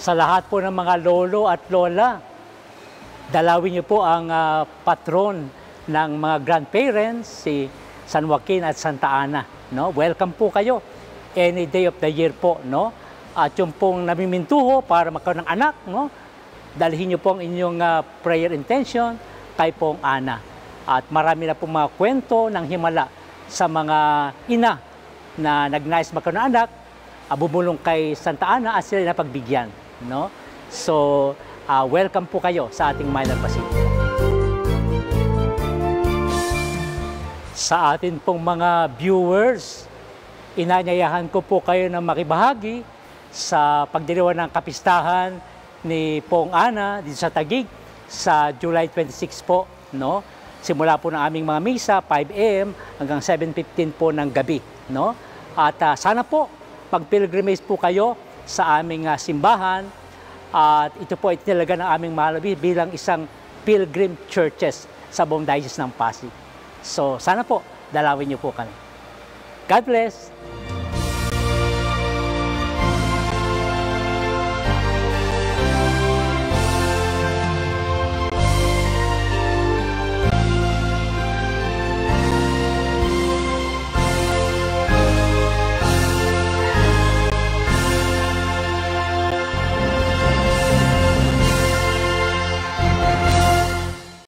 sa lahat po ng mga lolo at lola, dalawin niyo po ang patron ng mga grandparents, si San Joaquin at Santa Ana. No? Welcome po kayo any day of the year po. No? At yung pong namimintuho para magkaroon ng anak, no? Dalhin niyo po ang inyong prayer intention kay pong Ana. At marami na pong mga kwento ng himala sa mga ina na nagnais magkaroon ng anak, bumulong kay Santa Ana at sila napagbigyan. No? So, welcome po kayo sa ating Minor Basilica. Sa atin pong mga viewers, inanyayahan ko po kayo na makibahagi sa pagdiriwang ng kapistahan ni Pong Ana dito sa Taguig sa July 26 po. No? Simula po ng aming mga misa, 5 AM hanggang 7:15 po ng gabi. No? At sana po, mag-pilgrimage po kayo sa aming simbahan. At ito po ay tinalaga ng aming Mahalabi bilang isang pilgrim churches sa buong diocese ng Pasig. So sana po, dalawin niyo po kami. God bless!